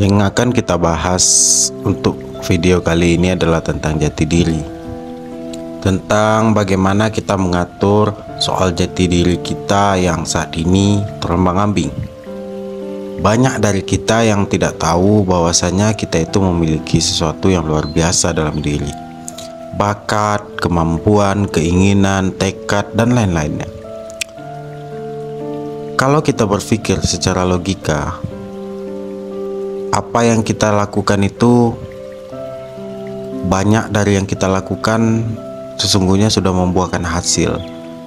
Yang akan kita bahas untuk video kali ini adalah tentang jati diri. Tentang bagaimana kita mengatur soal jati diri kita yang saat ini terombang-ambing. Banyak dari kita yang tidak tahu bahwasanya kita itu memiliki sesuatu yang luar biasa dalam diri. Bakat, kemampuan, keinginan, tekad, dan lain-lainnya. Kalau kita berpikir secara logika, apa yang kita lakukan itu, banyak dari yang kita lakukan sesungguhnya sudah membuahkan hasil.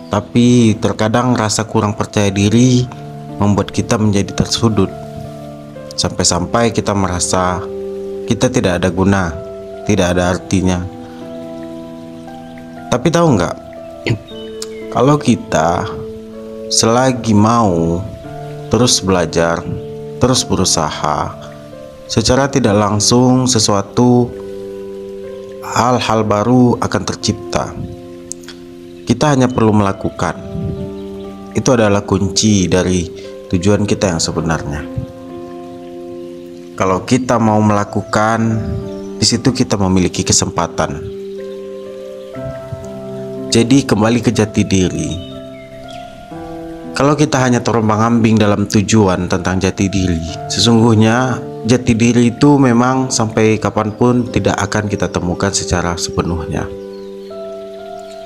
Tapi terkadang rasa kurang percaya diri membuat kita menjadi tersudut. Sampai-sampai kita merasa kita tidak ada guna, tidak ada artinya. Tapi tahu nggak, kalau kita selagi mau terus belajar, terus berusaha, secara tidak langsung sesuatu hal-hal baru akan tercipta. Kita hanya perlu melakukan. Itu adalah kunci dari tujuan kita yang sebenarnya. Kalau kita mau melakukan, di situ kita memiliki kesempatan. Jadi kembali ke jati diri. Kalau kita hanya terombang-ambing dalam tujuan tentang jati diri, sesungguhnya jati diri itu memang sampai kapanpun tidak akan kita temukan secara sepenuhnya.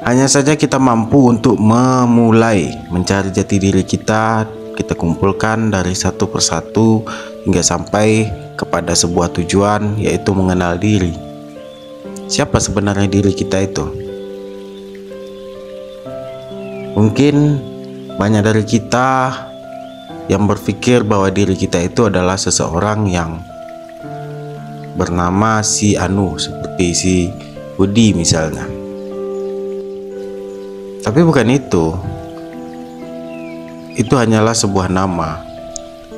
Hanya saja kita mampu untuk memulai mencari jati diri kita kumpulkan dari satu persatu hingga sampai kepada sebuah tujuan, yaitu mengenal diri. Siapa sebenarnya diri kita itu? Mungkin banyak dari kita yang berpikir bahwa diri kita itu adalah seseorang yang bernama si Anu, seperti si Budi misalnya. Tapi bukan itu. Itu hanyalah sebuah nama.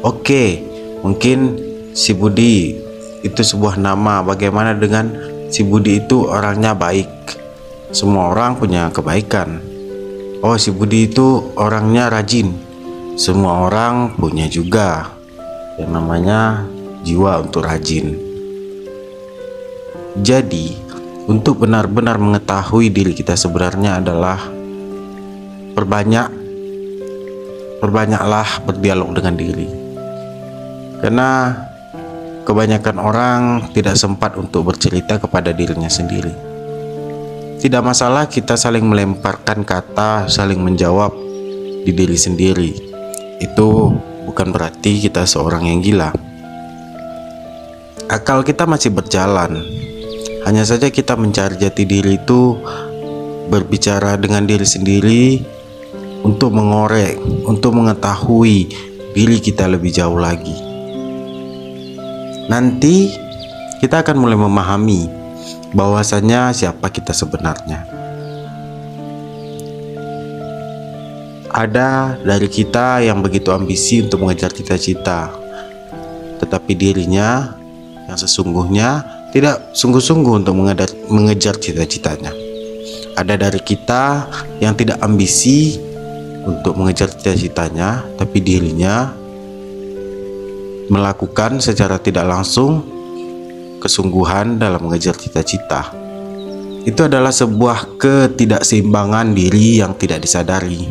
Oke, mungkin si Budi itu sebuah nama. Bagaimana dengan si Budi itu orangnya baik? Semua orang punya kebaikan. Oh, si Budi itu orangnya rajin. Semua orang punya juga yang namanya jiwa untuk rajin. Jadi, untuk benar-benar mengetahui diri kita sebenarnya adalah perbanyaklah berdialog dengan diri. Karena kebanyakan orang tidak sempat untuk bercerita kepada dirinya sendiri. Tidak masalah kita saling melemparkan kata, saling menjawab di diri sendiri. Itu bukan berarti kita seorang yang gila. Akal kita masih berjalan. Hanya saja kita mencari jati diri itu berbicara dengan diri sendiri untuk mengorek, untuk mengetahui diri kita lebih jauh lagi. Nanti kita akan mulai memahami bahwasanya siapa kita sebenarnya. Ada dari kita yang begitu ambisi untuk mengejar cita-cita, tetapi dirinya yang sesungguhnya tidak sungguh-sungguh untuk mengejar cita-citanya. Ada dari kita yang tidak ambisi untuk mengejar cita-citanya, tapi dirinya melakukan secara tidak langsung kesungguhan dalam mengejar cita-cita. Itu adalah sebuah ketidakseimbangan diri yang tidak disadari,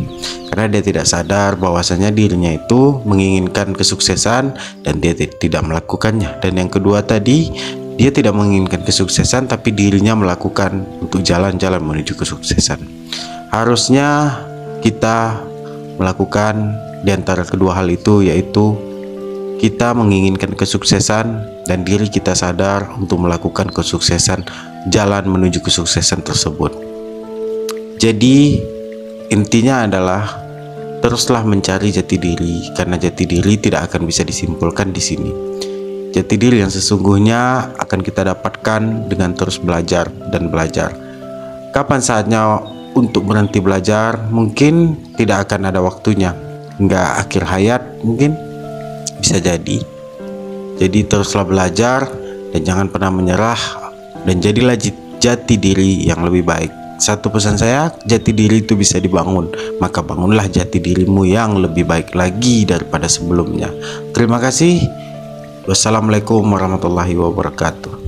karena dia tidak sadar bahwasanya dirinya itu menginginkan kesuksesan dan dia tidak melakukannya. Dan yang kedua tadi, dia tidak menginginkan kesuksesan tapi dirinya melakukan untuk jalan-jalan menuju kesuksesan. Harusnya kita melakukan di antara kedua hal itu, yaitu kita menginginkan kesuksesan dan diri kita sadar untuk melakukan kesuksesan, jalan menuju kesuksesan tersebut. Jadi intinya adalah teruslah mencari jati diri, karena jati diri tidak akan bisa disimpulkan di sini. Jati diri yang sesungguhnya akan kita dapatkan dengan terus belajar dan belajar. Kapan saatnya untuk berhenti belajar? Mungkin tidak akan ada waktunya. Hingga akhir hayat mungkin. Bisa jadi. Jadi teruslah belajar dan jangan pernah menyerah, dan jadilah jati diri yang lebih baik. Satu pesan saya, jati diri itu bisa dibangun, maka bangunlah jati dirimu yang lebih baik lagi daripada sebelumnya. Terima kasih. Wassalamualaikum warahmatullahi wabarakatuh.